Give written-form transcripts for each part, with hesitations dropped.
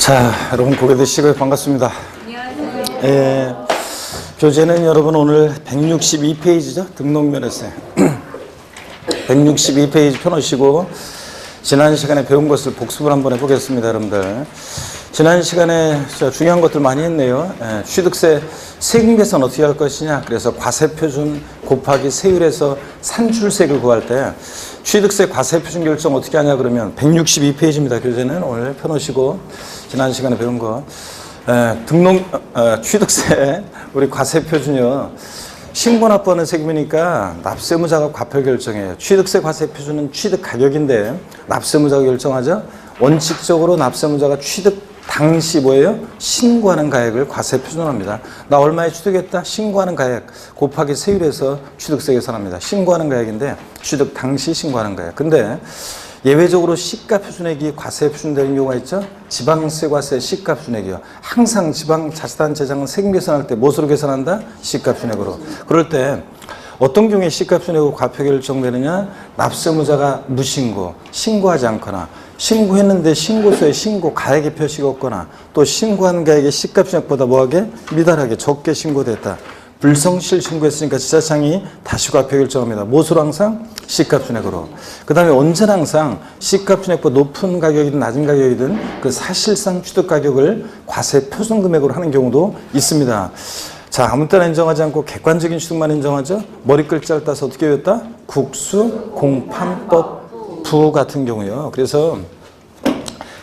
자, 여러분 고개 드시고 반갑습니다. 안녕하세요. 교재는 여러분 오늘 162페이지죠. 등록면허세 162페이지 펴놓으시고 지난 시간에 배운 것을 복습을 한번 해보겠습니다. 여러분들 지난 시간에 중요한 것들 많이 했네요. 취득세 세금 계산 어떻게 할 것이냐. 그래서 과세표준 곱하기 세율에서 산출세를 구할 때 취득세 과세표준 결정 어떻게 하냐 그러면 162페이지입니다. 교재는 오늘 펴놓으시고 지난 시간에 배운 거 취득세 우리 과세표준이요. 신고납부하는 세금이니까 납세무자가 과표 결정해요. 취득세 과세표준은 취득 가격인데 납세무자가 결정하죠. 원칙적으로 납세무자가 취득 당시 뭐예요? 신고하는 가액을 과세표준합니다. 나 얼마에 취득했다? 신고하는 가액 곱하기 세율에서 취득세 계산합니다. 신고하는 가액인데 취득 당시 신고하는 가액. 근데 예외적으로 시가표준액이 과세표준되는 경우가 있죠. 지방세 과세 시가표준액이요. 항상 지방자치단체장은 세금 계산할 때 무엇으로 계산한다? 시가표준액으로. 그럴 때 어떤 경우에 시가표준액으로 과표 결정되느냐? 납세무자가 무신고, 신고하지 않거나 신고했는데 신고서에 신고 가액의 표시가 없거나 또 신고한 가액의 시가표준액보다 뭐하게? 미달하게 적게 신고됐다. 불성실 신고했으니까 지자청이 다시 과표 결정합니다. 무엇으로 항상? 시가표준액으로. 그 다음에 언제나 항상 시가표준액보다 높은 가격이든 낮은 가격이든 그 사실상 취득 가격을 과세표준 금액으로 하는 경우도 있습니다. 자, 아무 때나 인정하지 않고 객관적인 취득만 인정하죠. 머리 글자를 따서 어떻게 외웠다? 국수, 공판법, 부 같은 경우요. 그래서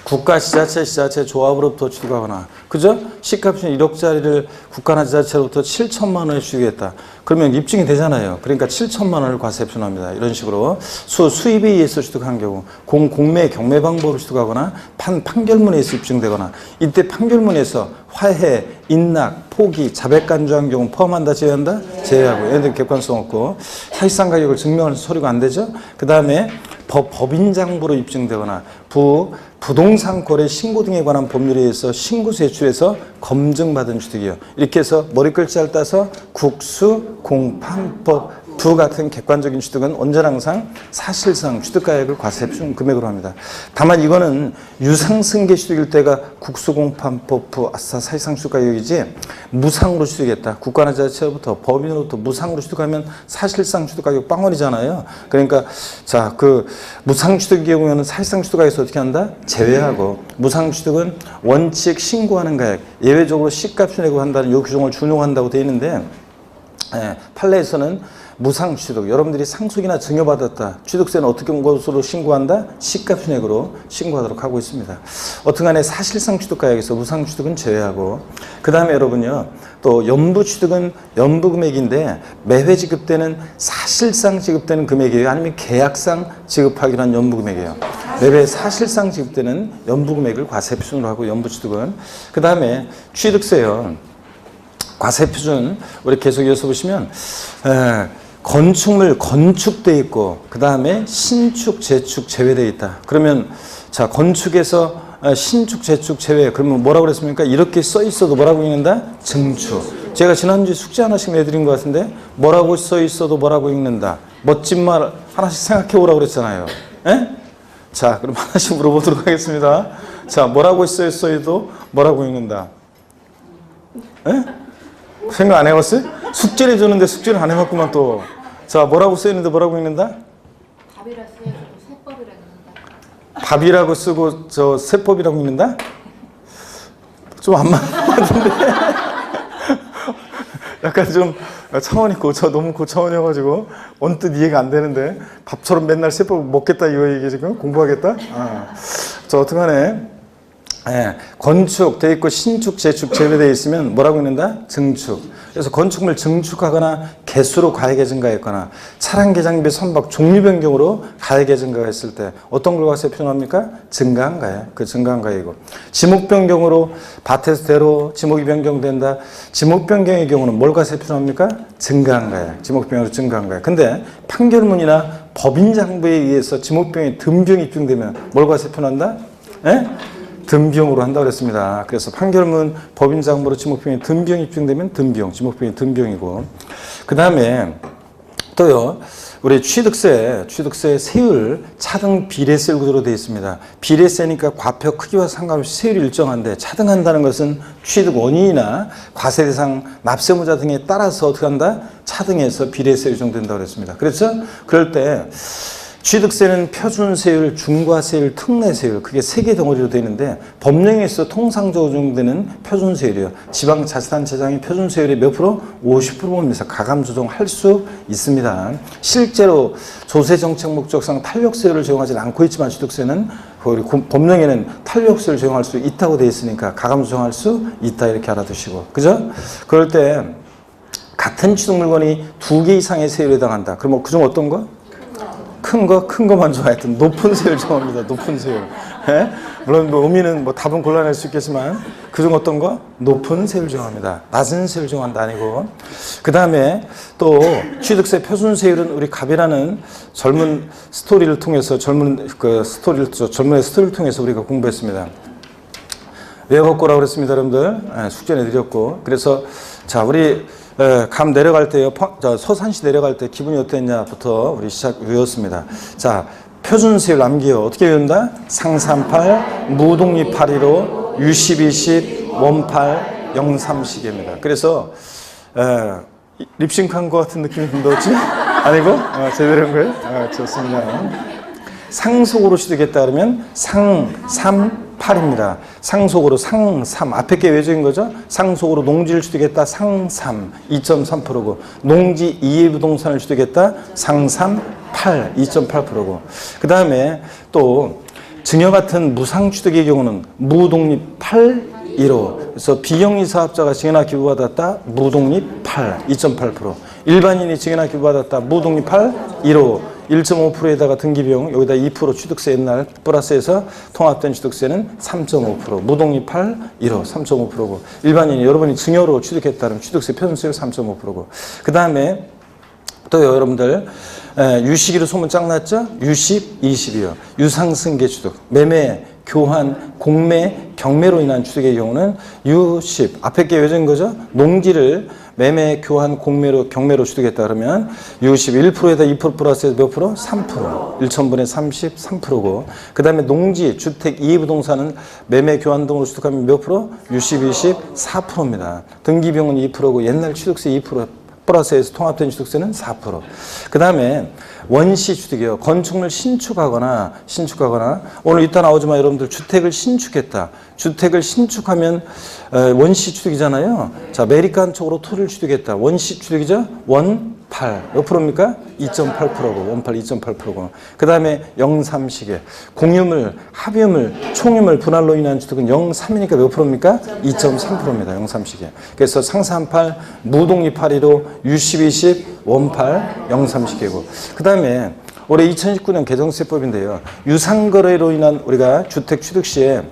국가, 지자체 조합으로부터 취득하거나, 그죠? 시가표준 1억짜리를 국가나 지자체로부터 7천만 원에 취득했다. 그러면 입증이 되잖아요. 그러니까 7천만 원을 과세표준합니다. 이런 식으로 수입에 의해서 취득한 경우, 공매, 경매 방법으로 취득하거나 판결문에 의해서 입증되거나, 이때 판결문에서 화해, 인락, 포기, 자백 간주한 경우 포함한다, 제외한다? 제외하고, 얘네들 객관성 없고 사실상 가격을 증명할 서류가 안 되죠. 그 다음에 법인장부로 입증되거나 부동산 거래 신고 등에 관한 법률에 의해서 신고 제출해서 검증받은 취득이요. 이렇게 해서 머리 글자를 따서 국수, 공판법, 부 같은 객관적인 취득은 언제나 항상 사실상 취득가액을 과세표준 금액으로 합니다. 다만 이거는 유상승계 취득일 때가 국수공판법 부 사실상 취득가격이지 무상으로 취득했다. 국가나 지자체로부터 법인으로부터 무상으로 취득하면 사실상 취득가격 빵원이잖아요. 그러니까 자, 그 무상 취득의 경우에는 사실상 취득가격에서 어떻게 한다? 제외하고 무상 취득은 원칙 신고하는 가액 예외적으로 시가표준액으로 한다는 요 규정을 준용한다고 되어 있는데 판례에서는 무상 취득, 여러분들이 상속이나 증여받았다. 취득세는 어떻게 온 것으로 신고한다? 시가표준액으로 신고하도록 하고 있습니다. 어떻간에 사실상 취득가액에서 무상 취득은 제외하고, 그 다음에 여러분요, 또 연부 취득은 연부 금액인데 매회 지급되는 사실상 지급되는 금액이에요? 아니면 계약상 지급하기로 한 연부 금액이에요? 매회 사실상 지급되는 연부 금액을 과세표준으로 하고 연부 취득은. 그 다음에 취득세요. 과세표준 우리 계속 이어서 보시면 건축물 건축돼 있고 그 다음에 신축, 재축 제외되어 있다. 그러면 자, 건축에서 신축, 재축 제외. 그러면 뭐라고 그랬습니까? 이렇게 써 있어도 뭐라고 읽는다? 증축. 제가 지난주에 숙제 하나씩 내드린 것 같은데 뭐라고 써 있어도 뭐라고 읽는다. 멋진 말 하나씩 생각해 오라고 그랬잖아요. 에? 자, 그럼 하나씩 물어보도록 하겠습니다. 자, 뭐라고 써 있어도 뭐라고 읽는다. 에? 생각 안 해봤어요? 숙제를 주는데 숙제를 안 해봤구만 또. 자, 뭐라고 써있는데 뭐라고 읽는다? 밥이라 쓰여서 세법이라고 읽는다. 밥이라고 쓰고 저 세법이라고 읽는다? 좀 안 맞는 것 같은데. 약간 좀 차원이 너무 고차원이어가지고 언뜻 이해가 안 되는데 밥처럼 맨날 세법 먹겠다 이거 얘기 지금 공부하겠다? 저 어떡하네. 건축 돼 있고 신축, 재축 제외되어 있으면 뭐라고 읽는다? 증축. 그래서 건축물 증축하거나 개수로 가액의 증가했거나 차량 개장비 선박 종류 변경으로 가액의 증가가 있을 때 어떤 걸 과세표준합니까? 증가한 가액. 그 증가한 가액이고 지목 변경으로 밭에서 대로 지목이 변경된다. 지목 변경의 경우는 뭘 과세표준합니까? 증가한 가액. 지목 변경으로 증가한 가액. 근데 판결문이나 법인장부에 의해서 지목 변경이 등비용이 입증되면 뭘 과세표준한다? 등비용으로 한다고 그랬습니다. 그래서 판결문, 법인장부로 지목비용이 등비용이 입증되면 등비용, 지목비용이 등비용이고. 그 다음에 또요, 우리 취득세 세율 차등 비례세 구조로 되어 있습니다. 비례세니까 과표 크기와 상관없이 세율이 일정한데 차등한다는 것은 취득 원인이나 과세 대상 납세무자 등에 따라서 어떻게 한다? 차등해서 비례세 유정된다고 그랬습니다. 그래서 그럴 때 취득세는 표준세율, 중과세율, 특례세율 그게 세 개 덩어리로 되어 있는데 법령에서 통상적으로 적용되는 표준세율이요. 지방자치단체장이 표준세율이 몇 프로? 50%입니다. 가감 조정할 수 있습니다. 실제로 조세정책 목적상 탄력세율을 적용하지 않고 있지만 취득세는 법령에는 탄력세율을 적용할 수 있다고 되어 있으니까 가감 조정할 수 있다 이렇게 알아두시고 그죠? 그럴 때 같은 취득 물건이 2개 이상의 세율에 해당한다. 그럼 그중 어떤 거? 큰 거만 좋아했던 높은 세율 정합니다. 높은 세율. 예? 물론 뭐 의미는 뭐 답은 곤란할 수 있겠지만 그중 어떤 거? 높은 세율 정합니다. 낮은 세율 정한다 아니고. 그 다음에 또 취득세 표준세율은 우리 갑이라는 젊은 스토리를 통해서 젊은의 스토리를 통해서 우리가 공부했습니다. 외워갖고 오라고 그랬습니다, 여러분들. 예, 숙제 내드렸고. 그래서 자 우리 감 내려갈 때요, 서산시 내려갈 때 기분이 어땠냐부터 우리 외웠습니다. 자, 표준세율 암기요. 어떻게 외운다? 상삼팔, 무독립 815, 유십20, 원팔, 영삼식입니다. 그래서 립싱크한 것 같은 느낌이 든다지? 아니고? 제대로 한 거예요? 좋습니다. 상속으로 취득했다 그러면 상삼팔입니다. 상속으로 상삼 앞에 게 외적인 거죠. 상속으로 농지를 취득했다 상삼 2.3%고 농지 이해 부동산을 취득했다 상삼팔 2.8%고 그 다음에 또 증여 같은 무상 취득의 경우는 무독립 8.15 그래서 비영리 사업자가 증여나 기부받았다 무독립 8 2.8% 일반인이 증여나 기부받았다 무독립 8.15 1.5%에다가 등기비용 여기다 2% 취득세 옛날 플러스해서 통합된 취득세는 3.5% 무독립 8, 1호 3.5%고 일반인이 여러분이 증여로 취득했다면 취득세 표준세율 3.5%고 그 다음에 또 여러분들 유식이로 소문 짱 났죠? 유십, 20이요. 유상승계 취득, 매매, 교환, 공매, 경매로 인한 취득의 경우는 유십 앞에 게 외적인 거죠? 농지를 매매, 교환, 공매로, 경매로 취득했다 그러면 유십 1%에다 2% 플러스해서 몇 프로? 3%. 1,000분의 33%고 그 다음에 농지, 주택, 이해부동산은 매매, 교환 등으로 취득하면 몇 프로? 유십 20, 4%입니다. 등기비용은 2%고 옛날 취득세 2% 플러스해서 통합된 취득세는 4%. 그 다음에 원시 취득이요. 건축물 신축하거나 오늘 이따 나오지만 여러분들 주택을 신축했다. 주택을 신축하면 원시 취득이잖아요. 자, 메리칸 쪽으로 토지를 취득했다. 원시 취득이죠. 원팔 몇 프로입니까? 2.8%고 원팔 2.8%고 그 다음에 영삼식에 공유물, 합유물, 총유물 분할로 인한 취득은 0.3이니까 몇 프로입니까? 2.3%입니다. 영삼식에. 그래서 상삼팔, 무독립 8.15, 유십20, 원팔, 영삼식이고 그 다음에 올해 2019년 개정세법인데요. 유상거래로 인한 우리가 주택 취득 시에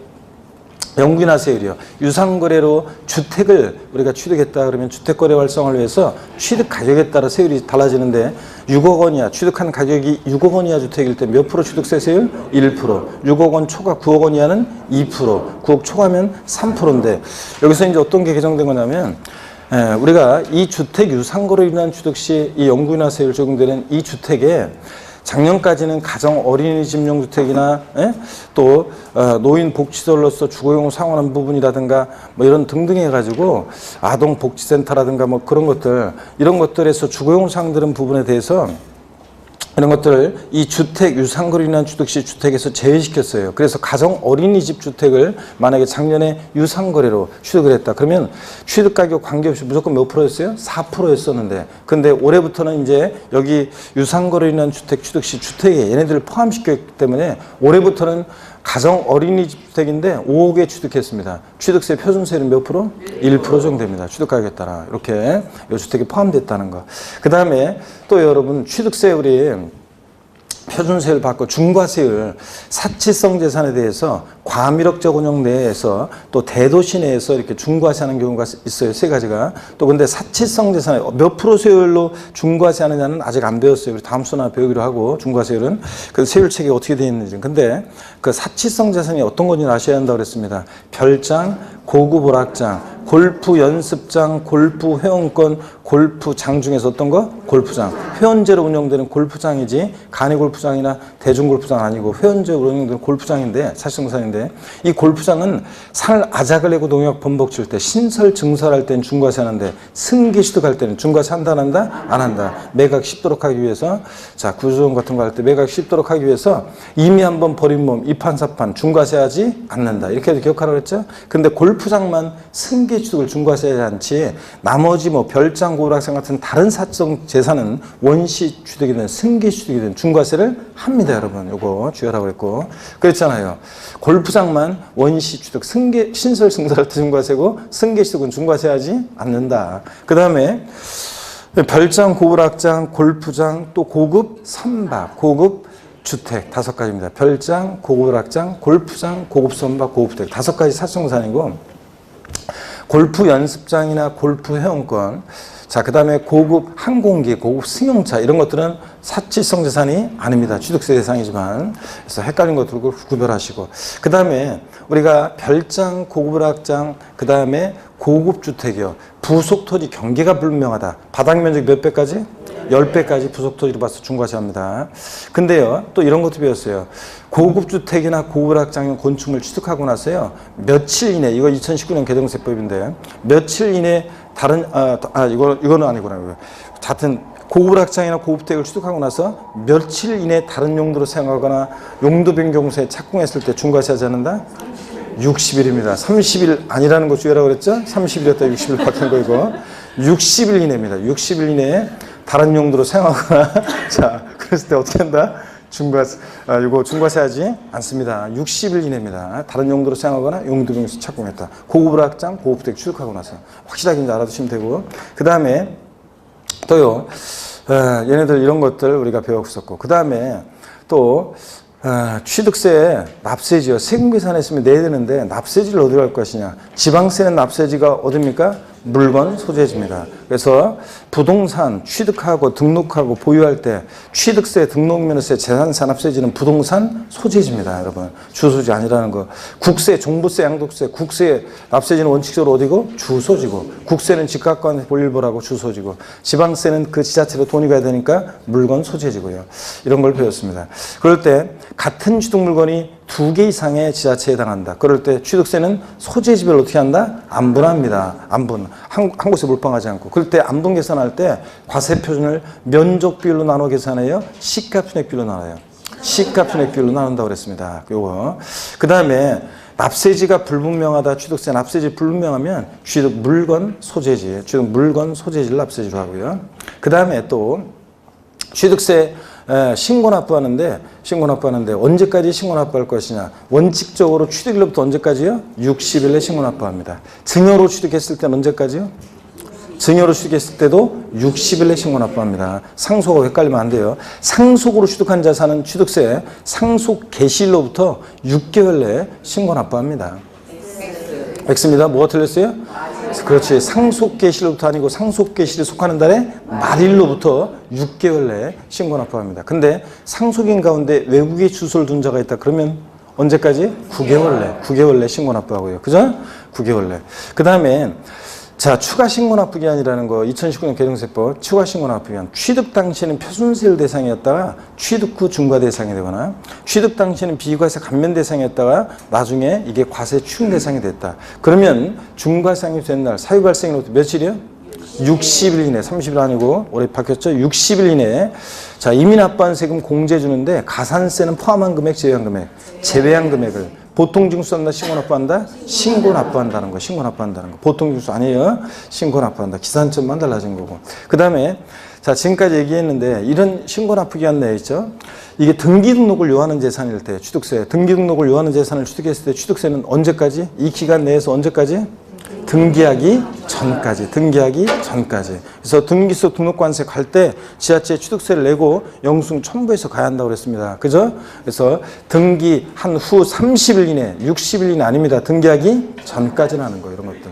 영구인하세율이요. 유상거래로 주택을 우리가 취득했다 그러면 주택거래 활성화를 위해서 취득 가격에 따라 세율이 달라지는데 6억 원이야. 취득한 가격이 6억 원 이하 주택일 때 몇 프로 취득세 세율? 1%. 6억 원 초과 9억 원 이하는 2%. 9억 초과면 3%인데 여기서 이제 어떤 게 개정된 거냐면 우리가 이 주택 유상거래로 인한 취득 시 이 영구인하세율 적용되는 이 주택에 작년까지는 가정 어린이집용 주택이나 또 노인 복지시설로서 주거용을 사용하는 부분이라든가 뭐 이런 등등 해가지고 아동 복지센터라든가 뭐 그런 것들 이런 것들에서 주거용을 사용되는 부분에 대해서 이런 것들을 이 주택 유상거래로 인한 취득 시 주택에서 제외시켰어요. 그래서 가정 어린이집 주택을 만약에 작년에 유상거래로 취득을 했다. 그러면 취득가격 관계없이 무조건 몇 프로였어요? 4%였었는데 근데 올해부터는 이제 여기 유상거래로 인한 주택 취득 시 주택에 얘네들을 포함시켰기 때문에 올해부터는 가정 어린이집 주택인데 5억에 취득했습니다. 취득세 표준세율은 몇 프로? 1% 정도 됩니다. 취득가격에 따라 이렇게 이 주택이 포함됐다는 거. 그 다음에 또 여러분 취득세 우리 표준세율 받고 중과세율 사치성 재산에 대해서 과밀억적 운영 내에서 또 대도시 내에서 이렇게 중과세하는 경우가 있어요. 세 가지가. 또 근데 사치성 재산에 몇 프로 세율로 중과세하느냐는 아직 안 배웠어요. 다음 수나 배우기로 하고 중과세율은 그 세율 체계가 어떻게 되어 있는지. 근데 그 사치성 재산이 어떤 건지 아셔야 한다고 그랬습니다. 별장, 고급 오락장, 골프 연습장, 골프 회원권, 골프장 중에서 어떤 거? 골프장. 회원제로 운영되는 골프장이지 간이 골프장이나 대중 골프장 아니고 회원제로 운영되는 골프장인데 사실상인데 이 골프장은 산을 아작을 내고 농약 범벅 칠 때 신설 증설할 때는 중과세 하는데 승계 취득할 때는 중과세 한다 안 한다? 안 한다. 매각 쉽도록 하기 위해서 자 구조조정 같은 거 할 때 매각 쉽도록 하기 위해서 이미 한번 버린 몸 이판사판 중과세 하지 않는다. 이렇게 해도 기억하라고 했죠? 근데 골프장만 승계 취득을 중과세하지 않지 나머지 뭐 별장 고락생 같은 다른 사적 재산은 원시 취득이든 승계 취득이든 중과세를 합니다, 여러분. 요거 주의하라고 그랬고. 그랬잖아요. 골프장만 원시 취득, 승계, 신설 승설할 때 중과세고 승계 취득은 중과세하지 않는다. 그 다음에 별장, 고락장, 골프장, 또 고급 선박, 고급 주택 5가지입니다. 별장, 고락장, 골프장, 고급 선박, 고급 주택 5가지 사성산이고 골프 연습장이나 골프 회원권 자, 그 다음에 고급 항공기, 고급 승용차 이런 것들은 사치성 재산이 아닙니다. 취득세 대상이지만 그래서 헷갈린 것들을 구별하시고 그 다음에 우리가 별장, 고급락장 그 다음에 고급 주택이요. 부속 토지 경계가 불명하다. 바닥 면적 몇 배까지? 10배까지 부속 토지로 봐서 중과세합니다. 근데요, 또 이런 것도 배웠어요. 고급 주택이나 고급락장용 건축물 취득하고 나서요, 며칠 이내, 이거 2019년 개정세법인데, 며칠 이내 다른, 이거는 아니구나. 하여튼, 고급락장이나 고급주택을 취득하고 나서 며칠 이내 다른 용도로 사용하거나 용도 변경세 착공했을 때 중과세하지 않는다? 60일입니다. 30일 아니라는 거 주의하라고 그랬죠? 30일이었다 60일 바뀐 거 이거. 60일 이내입니다. 60일 이내에 다른 용도로 사용하거나 자, 그랬을 때 어떻게 한다? 이거 중과세하지 않습니다. 60일 이내입니다. 다른 용도로 사용하거나 용도 변경세 착공했다. 고급락장, 고급주택 취득하고 나서 확실하게 이제 알아두시면 되고 그 다음에 또요, 얘네들 이런 것들 우리가 배웠었고 그 다음에 또 취득세, 납세지요. 세금계산했으면 내야 되는데 납세지를 어디로 할 것이냐. 지방세는 납세지가 어딥니까? 물건 소재지입니다. 그래서 부동산 취득하고 등록하고 보유할 때 취득세, 등록면허세, 재산산업세지는 부동산 소재지입니다. 여러분. 주소지 아니라는 거. 국세, 종부세, 양도세, 국세, 납세지는 원칙적으로 어디고? 주소지고. 국세는 집값과 볼일보라고 주소지고. 지방세는 그 지자체로 돈이 가야 되니까 물건 소재지고요. 이런 걸 배웠습니다. 그럴 때 같은 취득 물건이 2개 이상의 지자체에 해당한다. 그럴 때 취득세는 소재지별로 어떻게 한다? 안분합니다. 안분. 한 곳에 몰빵하지 않고. 그럴 때 안분 계산할 때 과세 표준을 면적 비율로 나눠 계산해요? 시가 순액 비율로 나눠요. 시가 순액 비율로 나눈다고 그랬습니다. 요거. 그 다음에 납세지가 불분명하다. 취득세 납세지 불분명하면 취득 물건 소재지. 취득 물건 소재지를 납세지로 하고요. 그 다음에 또 취득세 신고 납부하는데 언제까지 신고 납부할 것이냐. 원칙적으로 취득일로부터 언제까지요? 60일에 신고 납부합니다. 증여로 취득했을 때는 언제까지요? 증여로 취득했을 때도 60일에 신고 납부합니다. 상속하고 헷갈리면 안 돼요. 상속으로 취득한 자산은 취득세 상속 개시일로부터 6개월 내에 신고 납부합니다. X입니다. 뭐가 틀렸어요? 그렇지. 상속 개시일로부터 아니고 상속 개시일에 속하는 달에 말일로부터 6개월 내에 신고 납부합니다. 근데 상속인 가운데 외국에 주소를 둔 자가 있다. 그러면 언제까지? 9개월 내 신고 납부하고요. 그죠? 9개월 내. 그 다음에 자, 추가 신고 납부기한이라는 거 2019년 개정세법 추가 신고 납부기한 취득 당시에는 표준세율 대상이었다가 취득 후 중과 대상이 되거나 취득 당시에는 비과세 감면 대상이었다가 나중에 이게 과세 추징 대상이 됐다. 그러면 중과상이 된 날 사유 발생일로부터 며칠이요? 60일 이내, 30일 아니고 올해 바뀌었죠? 60일 이내에 자, 이미 납부한 세금 공제 주는데 가산세는 포함한 금액, 제외한 금액, 제외한 금액을 보통징수한다, 신고 납부한다? 신고 납부한다는 거, 신고 납부한다는 거. 보통징수 아니에요. 신고 납부한다. 기산점만 달라진 거고. 그 다음에, 자, 지금까지 얘기했는데, 이런 신고 납부기한 내에 있죠? 이게 등기 등록을 요하는 재산일 때, 취득세. 등기 등록을 요하는 재산을 취득했을 때, 취득세는 언제까지? 이 기간 내에서 언제까지? 등기하기 전까지. 그래서 등기소 등록관세 갈 때 지자체 취득세를 내고 영수증 첨부해서 가야 한다고 그랬습니다. 그죠? 그래서 등기한 후 30일 이내, 60일 이내 아닙니다. 등기하기 전까지는 하는 거 이런 것들.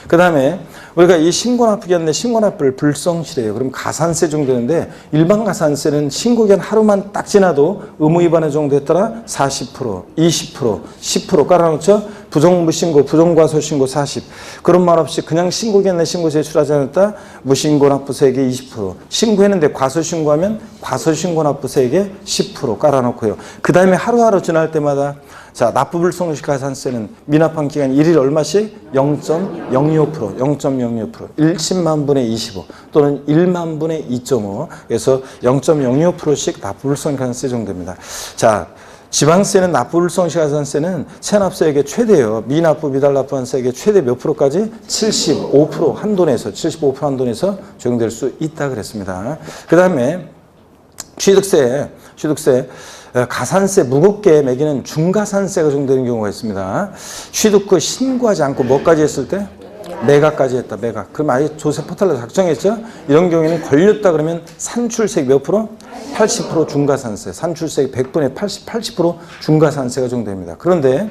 그 다음에 우리가 이 신고납부기한 내 신고납부를 불성실해요. 그럼 가산세 정도 되는데 일반 가산세는 신고기한 하루만 딱 지나도 의무위반의 정도에 따라 40%, 20%, 10% 깔아놓죠. 부정무신고, 부정과소신고 40. 그런 말 없이 그냥 신고겠네, 신고 제출하지 않았다. 무신고 납부세액의 20%. 신고했는데 과소신고하면 과소신고 납부세액의 10% 깔아놓고요. 그 다음에 하루하루 지날 때마다 자, 납부불성식 가산세는 미납한 기간 1일 얼마씩? 0.025%, 0.025%, 1,000만 분의 25 또는 1만 분의 2.5. 그래서 0.025%씩 납부불성식 가산세 정도입니다. 자, 지방세는 납부불성식 가산세는 체납세액의 최대예요. 미납부, 미달납부한 세액의 최대 몇 프로까지? 75% 한도내에서, 75% 한도내에서 적용될 수 있다 그랬습니다. 그 다음에 취득세. 가산세 무겁게 매기는 중가산세가 적용되는 경우가 있습니다. 취득 후 신고하지 않고 뭐까지 했을 때? 매각까지 했다. 매각. 그럼 아예 조세 포탈로 작성했죠? 이런 경우에는 걸렸다 그러면 산출세액 몇 프로? 80% 중가산세. 산출세액 100분의 80% 중가산세가 적용됩니다. 그런데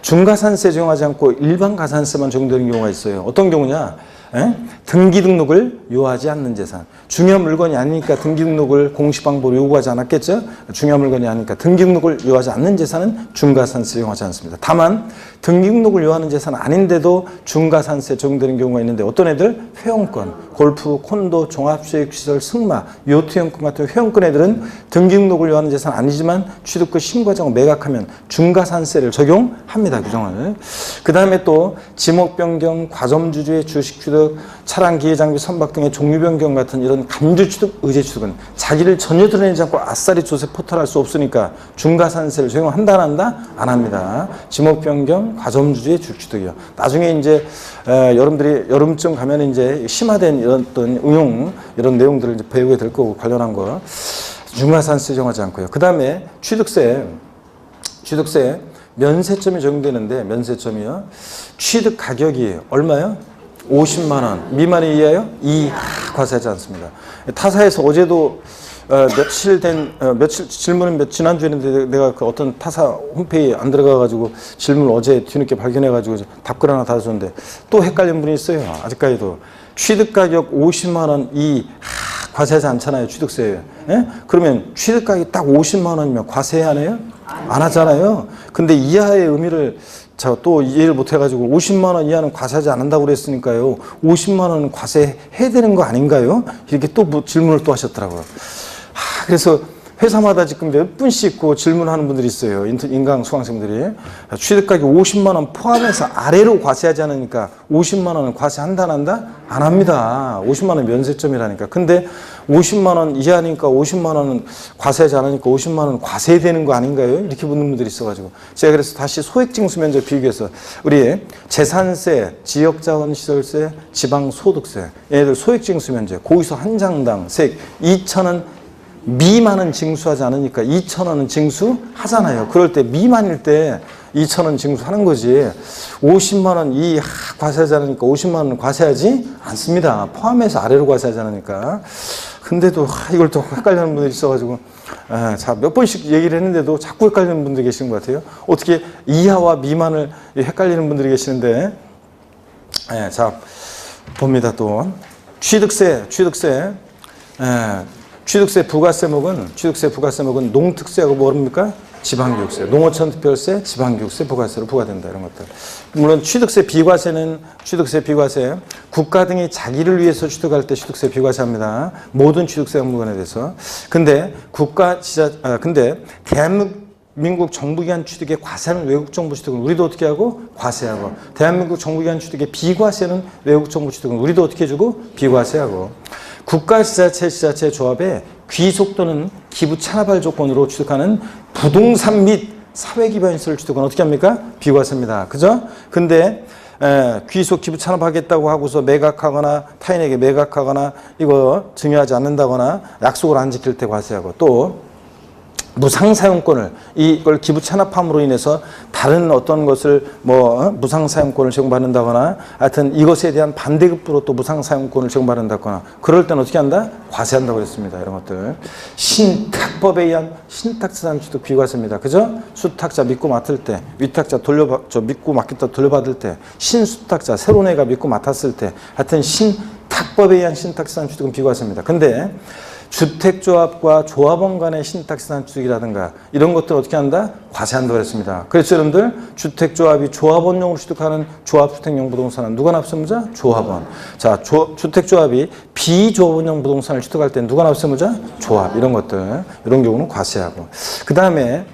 중가산세 적용하지 않고 일반 가산세만 적용되는 경우가 있어요. 어떤 경우냐? 등기 등록을 요하지 않는 재산. 중요한 물건이 아니니까 등기 등록을 공시 방법으로 요구하지 않았겠죠? 중요한 물건이 아니니까 등기 등록을 요하지 않는 재산은 중가산세 적용하지 않습니다. 다만 등기 등록을 요하는 재산은 아닌데도 중가산세 적용되는 경우가 있는데 어떤 애들? 회원권, 골프, 콘도, 종합수익시설, 승마, 요트형권 같은 회원권 애들은 등기 등록을 요하는 재산 아니지만 취득 후 신고하지 않고 매각하면 중가산세를 적용합니다. 규정을. 그 다음에 또 지목 변경, 과점주주의 주식 취득, 차량, 기계, 장비, 선박 등의 종류 변경 같은 이런 간주 취득, 의제 취득은 자기를 전혀 드러내지 않고 아싸리 조세 포탈할 수 없으니까 중가산세를 적용한다 안 한다? 안 합니다. 지목 변경, 과점주주의 주식 취득이요. 나중에 이제 여러분들이 여름쯤 가면 이제 심화된 이런 어떤 응용 이런 내용들을 이제 배우게 될 거고 관련한 거 중가산세 적용하지 않고요. 그 다음에 취득세 면세점이 적용되는데 면세점이요. 취득 가격이 얼마요? 50만 원 미만이 이하요? 과세하지 않습니다. 타사에서 어제도 며칠 질문은 지난주에 했는데 내가 그 어떤 타사 홈페이지에 안 들어가가지고 질문을 어제 뒤늦게 발견해가지고 답글 하나 달아줬는데 또 헷갈린 분이 있어요. 아직까지도 취득가격 50만 원 과세하지 않잖아요. 취득세에. 그러면 취득가격이 딱 50만 원이면 과세해야 하네요? 안 하잖아요. 근데 이하의 의미를 자, 또 이해를 못 해가지고 50만 원 이하는 과세하지 않는다고 그랬으니까요. 50만 원은 과세해야 되는 거 아닌가요? 이렇게 또 질문을 또 하셨더라고요. 그래서 회사마다 지금 몇 분씩 그 질문하는 분들이 있어요. 인강 수강생들이. 취득가격 50만 원 포함해서 아래로 과세하지 않으니까 50만 원은 과세한다 안 한다? 안 합니다. 50만 원 면세점이라니까. 근데 50만 원 이하니까 50만 원은 과세하지 않으니까 50만 원은 과세되는 거 아닌가요? 이렇게 묻는 분들이 있어가지고 제가 그래서 다시 소액징수 면적 비교해서 우리 재산세, 지역자원시설세, 지방소득세 얘네들 소액징수 면적 거기서 한 장당 세액 2,000원 미만은 징수하지 않으니까 2,000원은 징수하잖아요. 그럴 때 미만일 때 2,000원 징수하는 거지. 50만 원 과세하지 않으니까 50만 원은 과세하지 않습니다. 포함해서 아래로 과세하지 않으니까. 근데도 이걸 또 헷갈리는 분들이 있어가지고 자, 몇 번씩 얘기를 했는데도 자꾸 헷갈리는 분들이 계시는 것 같아요. 어떻게 이하와 미만을 헷갈리는 분들이 계시는데 자 봅니다. 또 취득세 부가세목은 농특세하고 뭐입니까? 지방교육세, 농어촌특별세, 지방교육세, 부가세로 부과된다 이런 것들. 물론 취득세 비과세 국가 등이 자기를 위해서 취득할 때 취득세 비과세합니다. 모든 취득세 항목에 대해서. 근데 대한민국 정부기관 취득에 과세하는 외국정부 취득은 우리도 어떻게 하고? 과세하고. 대한민국 정부기관 취득에 비과세는 외국정부 취득은 우리도 어떻게 해주고? 비과세하고. 국가지자체 조합에 귀속 또는 기부 찬합할 조건으로 취득하는 부동산 및 사회기반시설 취득은 어떻게 합니까? 비과세입니다. 그죠? 근데 귀속 기부 찬합하겠다고 하고서 매각하거나 타인에게 매각하거나 이거 증여하지 않는다거나 약속을 안 지킬 때 과세하고 또 무상사용권을 이걸 기부 찬합함으로 인해서 다른 어떤 것을 무상사용권을 제공받는다거나 하여튼 이것에 대한 반대급부로 또 무상사용권을 제공받는다거나 그럴 때는 어떻게 한다? 과세한다고 그랬습니다. 이런 것들. 신탁법에 의한 신탁재산 취득 비과세입니다. 그죠? 수탁자 믿고 맡을 때, 위탁자 믿고 맡겠다 돌려받을 때, 신수탁자 새로운 애가 믿고 맡았을 때 하여튼 신탁법에 의한 신탁재산 취득은 비과세입니다. 근데 주택조합과 조합원 간의 신탁시산 취득이라든가 이런 것들 어떻게 한다? 과세한다고 그랬습니다. 그래서 여러분들 주택조합이 조합원용으로 취득하는 조합주택용 부동산은 누가 납세무자? 조합원. 자, 주택조합이 비조합원용 부동산을 취득할 때는 누가 납세무자? 조합. 이런 것들. 이런 경우는 과세하고. 그 다음에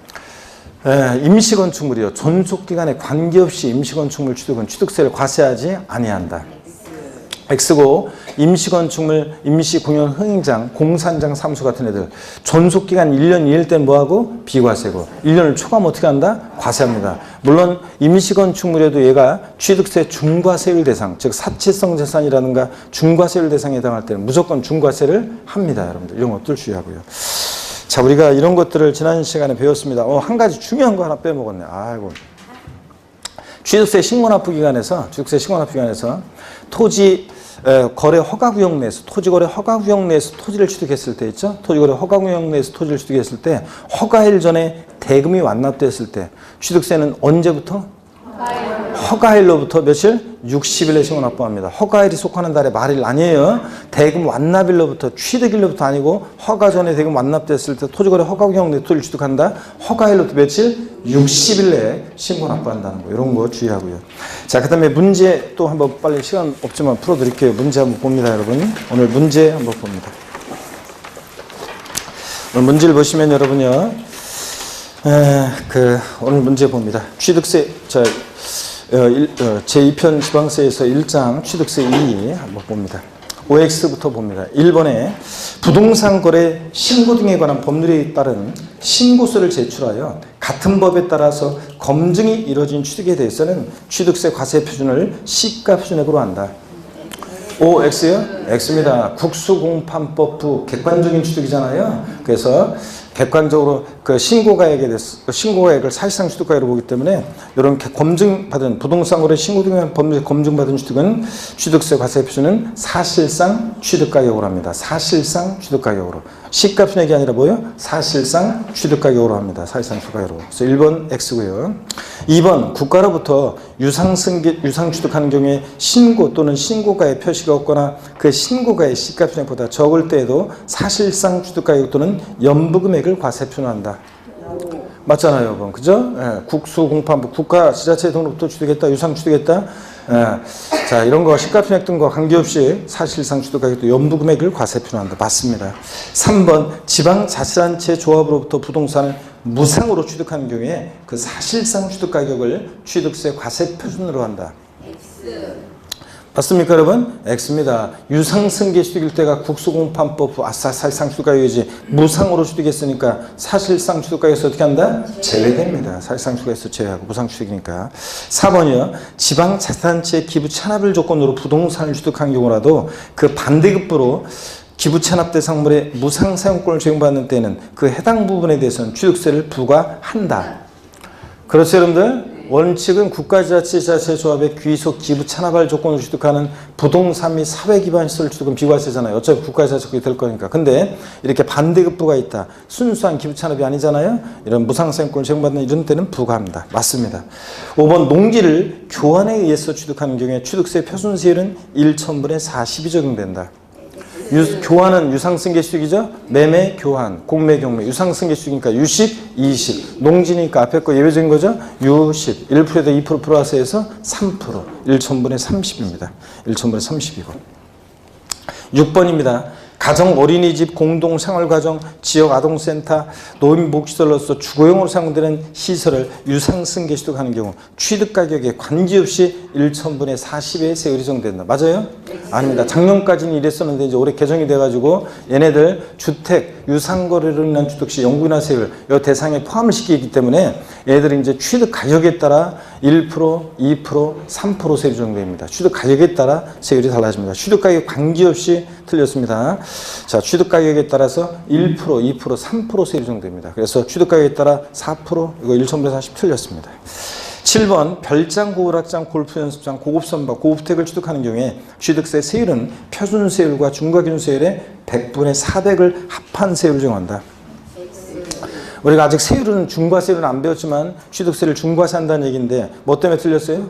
임시건축물이요. 존속기간에 관계없이 임시건축물 취득은 취득세를 과세하지 아니한다. X고 임시건축물, 임시공연 흥행장, 공사장 사무소 같은 애들 존속기간 1년 이일 때는 뭐하고? 비과세고 1년을 초과하면 어떻게 한다? 과세합니다. 물론 임시건축물에도 얘가 취득세 중과세율 대상, 즉 사치성 재산이라든가 중과세율 대상에 해당할 때는 무조건 중과세를 합니다. 여러분들 이런 것들 주의하고요. 자, 우리가 이런 것들을 지난 시간에 배웠습니다. 한 가지 중요한 거 하나 빼먹었네. 아이고. 취득세 신고납부 기간에서 토지 거래 허가구역 내에서 토지거래 허가구역 내에서 토지를 취득했을 때 있죠. 토지거래 허가구역 내에서 토지를 취득했을 때 허가일 전에 대금이 완납됐을 때 취득세는 언제부터? 허가일로부터 며칠? 60일에 신고납부합니다. 허가일이 속하는 달의 말일 아니에요. 대금 완납일로부터 취득일로부터 아니고 허가 전에 대금 완납됐을 때 토지거래 허가구역 내 토지를 취득한다. 허가일로부터 며칠? 60일 내에 신고납부한다는 거. 이런 거 주의하고요. 자, 그 다음에 문제 또 한번 빨리 시간 없지만 풀어드릴게요. 문제 한번 봅니다, 여러분. 오늘 문제 한번 봅니다. 오늘 문제를 보시면 여러분요. 오늘 문제 봅니다. 취득세, 제2편 지방세에서 1장 취득세 2 한번 봅니다. OX부터 봅니다. 1번에 부동산 거래 신고 등에 관한 법률에 따른 신고서를 제출하여 같은 법에 따라서 검증이 이루어진 취득에 대해서는 취득세 과세 표준을 시가 표준액으로 한다. OX요? X입니다. 국수공판법부 객관적인 취득이잖아요. 그래서 객관적으로 그 신고가액에 대해서 신고가액을 사실상 취득가액으로 보기 때문에 이런 검증받은 부동산 거래 신고 등의 법률에 검증받은 취득은 취득세 과세 표준은 사실상 취득가격으로 합니다. 사실상 취득가격으로. 시가 표준액이 아니라 뭐예요? 사실상 취득가격으로 합니다. 사실상 취득가격으로. 그래서 1번 X고요. 2번 국가로부터 유상 취득하는 경우에 신고 또는 신고가의 표시가 없거나 그 신고가의 시가 표준액보다 적을 때에도 사실상 취득가격 또는 연부금액을 과세 표준한다. 맞잖아요, 여러분. 그죠? 국수공판부 국가 지자체 등으로부터 취득했다, 유상 취득했다. 자, 이런 거 시가표준액 등과 관계없이 사실상 취득가격도 연부금액을 과세 표준한다. 맞습니다. 3번 지방자치단체 조합으로부터 부동산을 무상으로 취득하는 경우에 그 사실상 취득가격을 취득세 과세 표준으로 한다. 맞습니까, 여러분? X입니다. 유상승계 취득일 때가 국수공판법 사실상 취득가격이지 무상으로 취득했으니까 사실상 취득가격에서 어떻게 한다? 제외됩니다. 사실상 취득가격에서 제외하고 무상 취득이니까. 4번이요. 지방자치단체 기부 찬합을 조건으로 부동산을 취득한 경우라도 그 반대급부로 기부 찬합 대상물의 무상 사용권을 제공받는 때는 그 해당 부분에 대해서는 취득세를 부과한다. 그렇죠, 여러분들? 원칙은 국가지자체 조합의 귀속 기부 찬합할 조건을 취득하는 부동산 및 사회기반 시설 취득은 비과세잖아요. 어차피 국가지자체급이 될 거니까. 근데 이렇게 반대급부가 있다. 순수한 기부 찬합이 아니잖아요. 이런 무상사용권을 제공받는 이런 때는 부과합니다. 맞습니다. 5번 농지를 교환에 의해서 취득하는 경우에 취득세 표준세율은 1,000분의 40이 적용된다. 교환은 유상승계 취득이죠. 매매, 교환, 공매, 경매. 유상승계 취득이니까 유식, 이식. 농지니까 앞에 거 예외적인 거죠. 유식. 1%에다 2% 플러스해서 3%. 1,000분의 30입니다. 1,000분의 30이고. 6번입니다. 가정, 어린이집, 공동 생활가정, 지역 아동센터, 노인복지시설로서 주거용으로 사용되는 시설을 유상승계 취득하는 경우 취득가격에 관계없이 1,000분의 40의 세율이 정된다. 맞아요? 아닙니다. 작년까지는 이랬었는데 이제 올해 개정이 돼가지고 얘네들 주택, 유상거래로 인한 취득시 연구인하 세율 이 대상에 포함을 시키기 때문에 얘들이 이제 취득가격에 따라 1%, 2%, 3% 세율이 적용됩니다. 취득가격에 따라 세율이 달라집니다. 취득가격 관계없이 틀렸습니다. 자, 취득가격에 따라서 1%, 2%, 3% 세율이 적용됩니다. 그래서 취득가격에 따라 4%, 이거 1,000분의 40 틀렸습니다. 7번 별장, 고울학장, 골프연습장, 고급선박, 고급택을 취득하는 경우에 취득세 세율은 표준세율과 중과기준세율의 100분의 400을 합한 세율을 정한다. 우리가 아직 세율은 중과세율은 안 배웠지만 취득세를 중과세한다는 얘기인데 뭐 때문에 틀렸어요?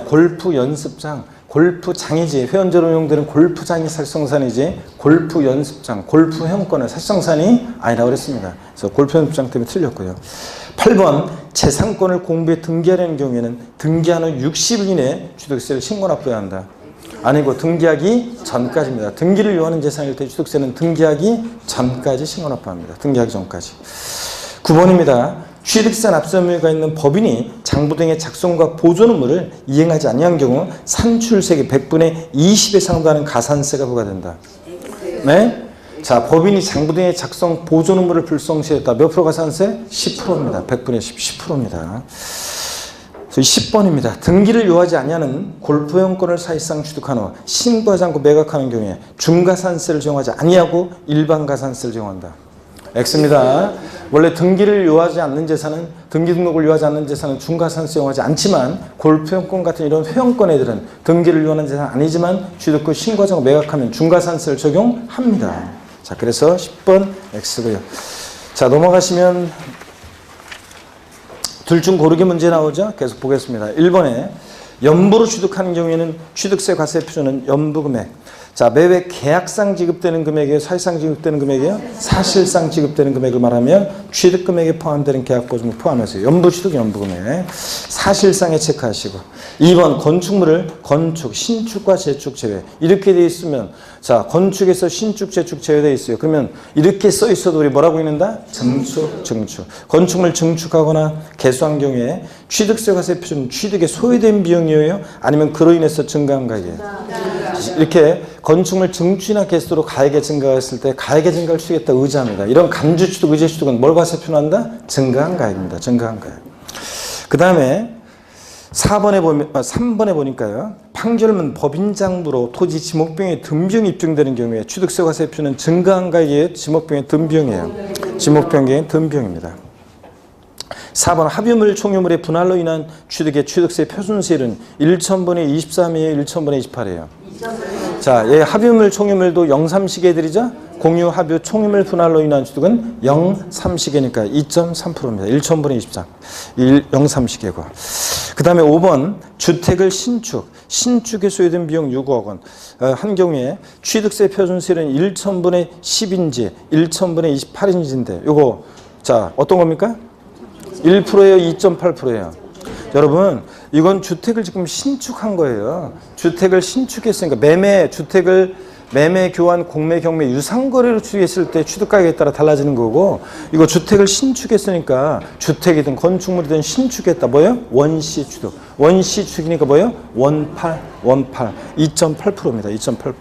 골프 연습장, 골프장이지, 회원제로 운영되는 골프장이 사실상산이지 골프 연습장, 골프 회원권은 사실상산이 아니라고 그랬습니다. 그래서 골프 연습장 때문에 틀렸고요. 8번 재산권을 공부에 등기하려는 경우에는 등기한 후 60일 이내에 취득세를 신고 납부해야 한다. 아니고 등기하기 전까지입니다. 등기를 요하는 재산일 때 취득세는 등기하기 전까지 신고 납부합니다. 등기하기 전까지. 9번입니다. 취득세 납세 의무가 있는 법인이 장부 등의 작성과 보존 의무를 이행하지 아니한 경우 산출세계 100분의 20에 상당하는 가산세가 부과된다. 네? 자, 법인이 장부 등의 작성 보존 의무를 불성시했다. 몇 프로 가산세? 10%입니다. 100분의 10%입니다. 10번입니다. 등기를 요하지 아니하는 골프회원권을 사실상 취득한 후 신고하지 않고 매각하는 경우에 중가산세를 적용하지 아니하고 일반가산세를 적용한다. X입니다. 원래 등기를 요하지 않는 재산은, 등기 등록을 요하지 않는 재산은 중가산세 적용하지 않지만 골프회원권 같은 이런 회원권 애들은 등기를 요하는 재산 아니지만 취득 후 신고하지 않고 매각하면 중가산세를 적용합니다. 자, 그래서 10번 X고요. 자, 넘어가시면 둘 중 고르기 문제 나오죠? 계속 보겠습니다. 1번에 연부로 취득하는 경우에는 취득세 과세 표준은 연부금액. 자, 매회 계약상 지급되는 금액이에요? 사실상 지급되는 지급되는 금액이에요? 사실상 지급되는 금액을 말하면 취득금액에 포함되는 계약보증을 포함해서 연부취득 연부금액. 사실상에 체크하시고. 2번 건축물을 건축, 신축과 재축 제외. 이렇게 돼 있으면 자, 건축에서 신축, 재축 제외되어 있어요. 그러면 이렇게 써 있어도 우리 뭐라고 읽는다? 증축, 증축. 건축물 증축하거나 개수한 경우에 취득세 과세 표준 취득에 소요된 비용이에요? 아니면 그로 인해서 증가한 가액이에요? 이렇게 건축물 증축이나 개수로 가액의 증가가 있을 때 가액의 증가를 추구했다 의지합니다. 이런 간주취득, 의제취득은 뭘 과세 표현한다? 증가한 가액입니다. 증가한 가액. 그 다음에 3번에 보니까요. 판결문 법인장부로 토지 지목비용의 등비용이 입증되는 경우에 취득세 과세 표는 증가한 가액의 지목비용의 등비용이에요. 지목비용의 등비용입니다. 4번 합유물 총유물의 분할로 인한 취득의 취득세 표준세율은 1,000분의 23이에요? 1,000분의 28이에요? 자, 얘 합유물 총유물도 0,3시계 애들이죠? 공유 합유 총유물 분할로 인한 취득은 0,3시계니까 2.3%입니다. 1,000분의 23. 0,3시계고. 그 다음에 5번 주택을 신축에 소요된 비용 6억 원 한 경우에 취득세 표준세율은 1,000분의 10인지 1,000분의 28인지인데 요거 자 어떤 겁니까? 1%예요? 2.8%예요? 여러분 이건 주택을 지금 신축한 거예요. 주택을 신축했으니까 매매, 교환, 공매, 경매, 유상거래로 취득했을 때 취득가격에 따라 달라지는 거고 이거 주택을 신축했으니까 주택이든 건축물이든 신축했다. 뭐예요? 원시 취득. 원시 취득이니까 뭐예요? 원팔. 2.8%입니다. 2.8%.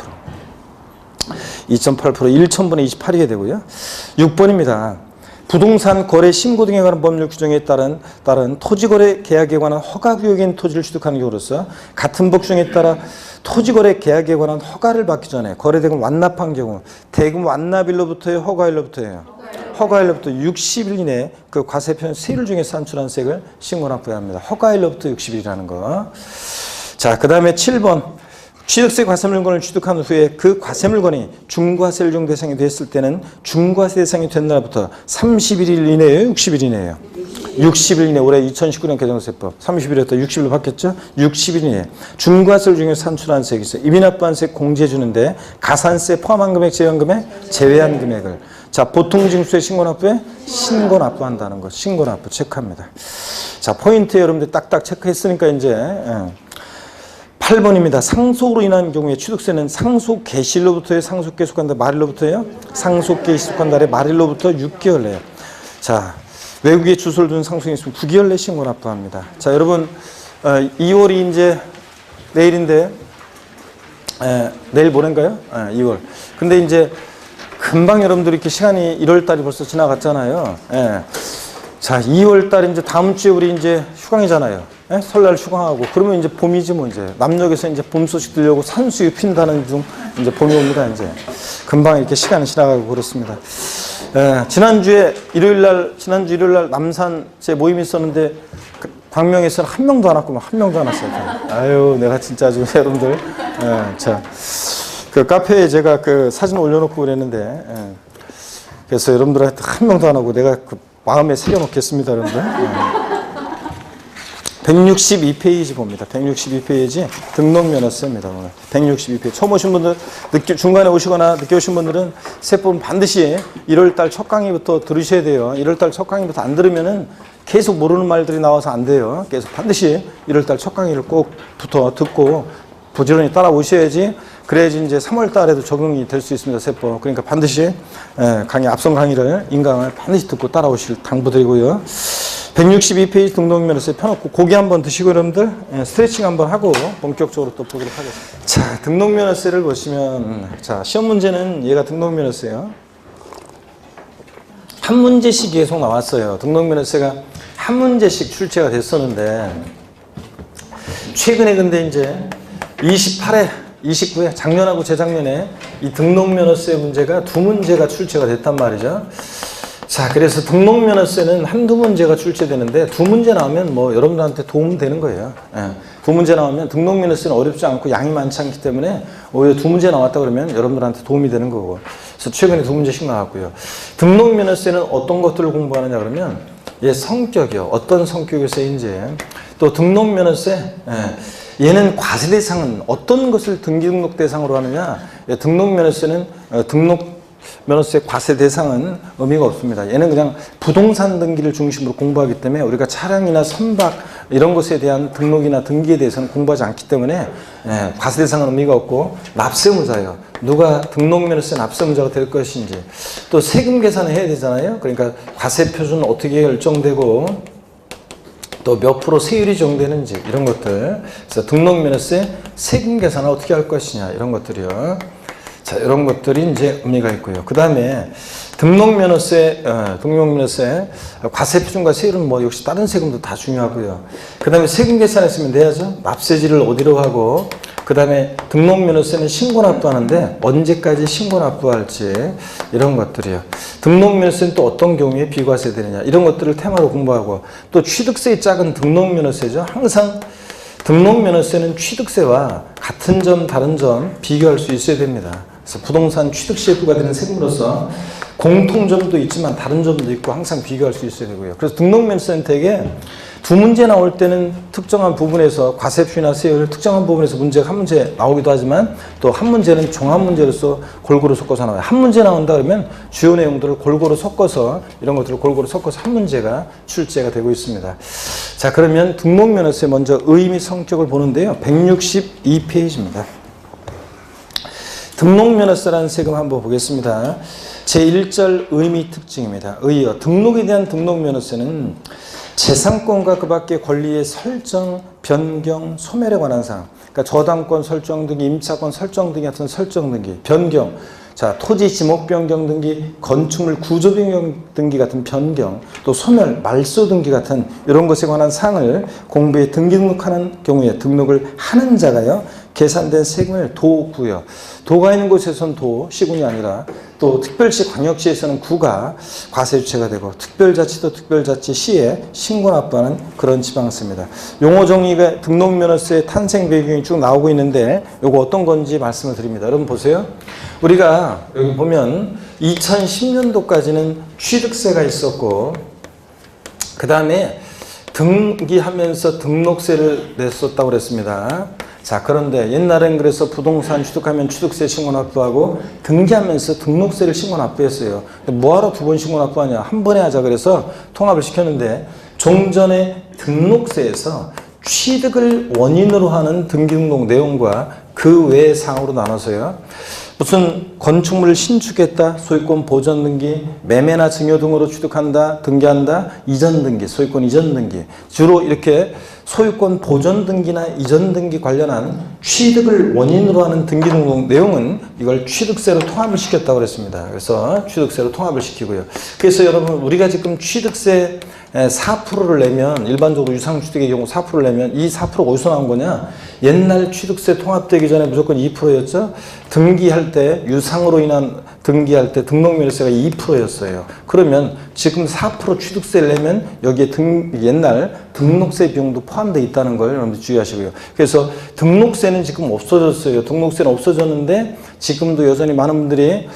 1,000분의 28이게 되고요. 6번입니다. 부동산 거래 신고 등에 관한 법률 규정에 따른 토지거래 계약에 관한 허가구역인 토지를 취득하는 경우로서 같은 법규정에 따라 토지거래 계약에 관한 허가를 받기 전에 거래대금 완납한 경우 대금 완납일로부터요? 허가일로부터요? 허가일로부터 60일 이내에 그 과세표현 세율 중에 산출한 세액을 신고 납부해야 합니다. 허가일로부터 60일이라는 거. 자, 그 다음에 7번. 취득세 과세물건을 취득한 후에 그 과세물건이 중과세 일종 대상이 됐을 때는 중과세 대상이 된 날부터 31일 이내에요? 60일 이내에요? 60일 이내. 올해 2019년 개정세법 30일이었다 60일로 바뀌었죠? 60일 이내 중과세를 중에 산출한 세액이 있어요. 이미 납부한 세액 공제해 주는데 가산세 포함한 금액, 제외한 금액? 제외한 금액을 자 보통징수세 신고 납부에 신고 납부한다는 거. 신고 납부 체크합니다. 자 포인트 여러분들 딱딱 체크했으니까 이제 8번입니다. 상속으로 인한 경우에 취득세는 상속 개시일로부터요? 상속 계속한 달 말일로부터요? 상속 개시속한 달에 말일로부터 6개월 내요. 자, 외국에 주소를 둔 상속이 있으면 9개월 내 신고 납부합니다. 자, 여러분 2월이 이제 내일인데 내일 모레인가요? 2월. 근데 이제 금방 여러분들 이렇게 시간이 1월 달이 벌써 지나갔잖아요. 자, 2월 달 이제 다음 주에 우리 이제 휴강이잖아요. 설날 휴강하고 그러면 이제 봄이지 뭐 이제 남녘에서 이제 봄 소식 들려고 산수유 핀다는 중 이제 봄이 옵니다. 이제 금방 이렇게 시간이 지나가고 그렇습니다. 지난주 일요일 날 남산 제 모임이 있었는데 광명에서는 한 명도 안 왔고 한 명도 안 왔어요. 아유 내가 진짜 아주 여러분들 자 그 카페에 제가 그 사진 올려놓고 그랬는데 그래서 여러분들한테 한 명도 안 오고 내가 그 마음에 새겨놓겠습니다, 여러분들. 162페이지 봅니다. 162페이지 등록면허세입니다. 오늘 162페이지. 처음 오신 분들, 중간에 오시거나 늦게 오신 분들은 세법은 반드시 1월달 첫 강의부터 들으셔야 돼요. 1월달 첫 강의부터 안 들으면은 계속 모르는 말들이 나와서 안 돼요. 그래서 반드시 1월달 첫 강의를 꼭부터 듣고 부지런히 따라오셔야지, 그래야지 이제 3월 달에도 적용이 될 수 있습니다. 세법. 그러니까 반드시 앞선 강의를, 인강을 반드시 듣고 따라오실 당부드리고요. 162페이지 등록면허세 펴놓고 고기 한번 드시고 여러분들 스트레칭 한번 하고 본격적으로 또 보도록 하겠습니다. 자, 등록면허세를 보시면, 자, 시험 문제는 얘가 등록면허세요. 한 문제씩 계속 나왔어요. 등록면허세가 한 문제씩 출제가 됐었는데, 최근에 근데 이제 28회, 29회, 작년하고 재작년에 이 등록면허세 문제가 두 문제가 출제가 됐단 말이죠. 자, 그래서 등록면허세는 한두 문제가 출제되는데 두 문제 나오면 뭐 여러분들한테 도움 되는 거예요. 예. 두 문제 나오면 등록면허세는 어렵지 않고 양이 많지 않기 때문에 오히려 두 문제 나왔다 그러면 여러분들한테 도움이 되는 거고. 그래서 최근에 두 문제씩 나왔고요. 등록면허세는 어떤 것들을 공부하느냐 그러면 얘 성격이요. 어떤 성격에서인지. 또 등록면허세, 얘는 과세 대상은 어떤 것을 등록 대상으로 하느냐. 등록면허세는 면허세 과세 대상은 의미가 없습니다. 얘는 그냥 부동산 등기를 중심으로 공부하기 때문에 우리가 차량이나 선박 이런 것에 대한 등록이나 등기에 대해서는 공부하지 않기 때문에 과세 대상은 의미가 없고, 납세무자예요. 누가 등록면허세 납세무자가 될 것인지, 또 세금 계산을 해야 되잖아요. 그러니까 과세 표준은 어떻게 결정되고 또 몇 프로 세율이 적용되는지 이런 것들. 그래서 등록면허세 세금 계산을 어떻게 할 것이냐 이런 것들이요. 자, 이런 것들이 이제 의미가 있고요. 그 다음에 등록면허세 과세 표준과 세율은 뭐 역시 다른 세금도 다 중요하고요. 그 다음에 세금 계산했으면 돼야죠. 납세지를 어디로 하고, 그 다음에 등록면허세는 신고납부하는데 언제까지 신고납부할지 이런 것들이요. 등록면허세는 또 어떤 경우에 비과세 되느냐 이런 것들을 테마로 공부하고, 또 취득세의 짝은 등록면허세죠. 항상 등록면허세는 취득세와 같은 점 다른 점 비교할 수 있어야 됩니다. 그래서 부동산 취득세에 부과되는 세금으로서 공통점도 있지만 다른 점도 있고 항상 비교할 수 있어야 되고요. 그래서 등록면허세는 되게 두 문제 나올 때는 특정한 부분에서 과세표나 세율 특정한 부분에서 문제가 한 문제 나오기도 하지만, 또 한 문제는 종합 문제로서 골고루 섞어서 나와요. 한 문제 나온다 그러면 주요 내용들을 골고루 섞어서, 이런 것들을 골고루 섞어서 한 문제가 출제가 되고 있습니다. 자, 그러면 등록면허세 먼저 의미 성격을 보는데요. 162페이지입니다. 등록면허세라는 세금 한번 보겠습니다. 제1절 의미 특징입니다. 의요. 등록에 대한 등록면허세는 재산권과 그 밖의 권리의 설정, 변경, 소멸에 관한 사항. 그러니까 저당권 설정 등기, 임차권 설정 등기 같은 설정 등기, 변경. 자, 토지 지목 변경 등기, 건축물 구조 변경 등기 같은 변경, 또 소멸, 말소 등기 같은 이런 것에 관한 사항을 공부에 등기 등록하는 경우에 등록을 하는 자가요, 계산된 세금을 도구요. 도가 있는 곳에서는 도, 시군이 아니라, 또 특별시, 광역시에서는 구가 과세 주체가 되고, 특별자치도 특별자치, 시에 신고납부하는 그런 지방세입니다. 용어 정의가 등록면허세의 탄생 배경이 쭉 나오고 있는데, 요거 어떤 건지 말씀을 드립니다. 여러분 보세요. 우리가 여기 보면 2010년도까지는 취득세가 있었고, 그 다음에 등기하면서 등록세를 냈었다고 그랬습니다. 자, 그런데 옛날엔 그래서 부동산 취득하면 취득세 신고납부하고 등기하면서 등록세를 신고납부했어요. 뭐하러 두 번 신고납부하냐, 한 번에 하자 그래서 통합을 시켰는데, 종전에 등록세에서 취득을 원인으로 하는 등기 등록 내용과 그 외의 사항으로 나눠서요, 무슨 건축물을 신축했다, 소유권 보전 등기, 매매나 증여 등으로 취득한다, 등기한다, 이전 등기, 소유권 이전 등기, 주로 이렇게 소유권 보전 등기나 이전 등기 관련한 취득을 원인으로 하는 등기 등록 내용은 이걸 취득세로 통합을 시켰다고 그랬습니다. 그래서 취득세로 통합을 시키고요. 그래서 여러분, 우리가 지금 취득세 4%를 내면, 일반적으로 유상취득의 경우 4%를 내면, 이 4%가 어디서 나온 거냐? 옛날 취득세 통합되기 전에 무조건 2%였죠. 등기할 때, 유상으로 인한 등기할 때 등록면허세가 2%였어요. 그러면 지금 4% 취득세를 내면 여기에 옛날 등록세 비용도 포함되어 있다는 걸 여러분들 주의하시고요. 그래서 등록세는 지금 없어졌어요. 등록세는 없어졌는데 지금도 여전히 많은 분들이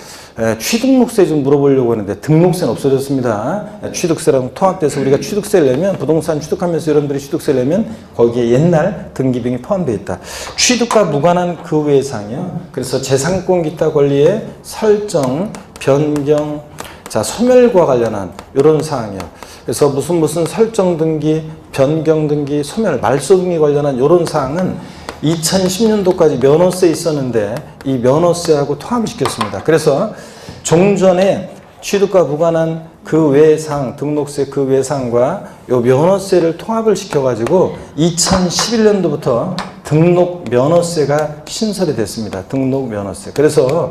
취등록세 좀 물어보려고 하는데 등록세는 없어졌습니다. 취득세랑 통합돼서 우리가 취득세를 내면 부동산 취득하면서 여러분들이 취득세를 내면 거기에 옛날 등기비용이 포함되어 있다. 취득과 무관한 그 외의 사항이요. 그래서 재산권 기타 권리의 설정, 변경, 자 소멸과 관련한 이런 사항이요. 그래서 무슨 설정 등기, 변경 등기, 소멸, 말소 등기 관련한 이런 사항은 2010년도까지 면허세 있었는데 이 면허세하고 통합시켰습니다. 그래서 종전에 취득과 무관한 그 외상, 등록세 그 외상과 요 면허세를 통합을 시켜가지고 2011년도부터 등록 면허세가 신설이 됐습니다. 등록 면허세. 그래서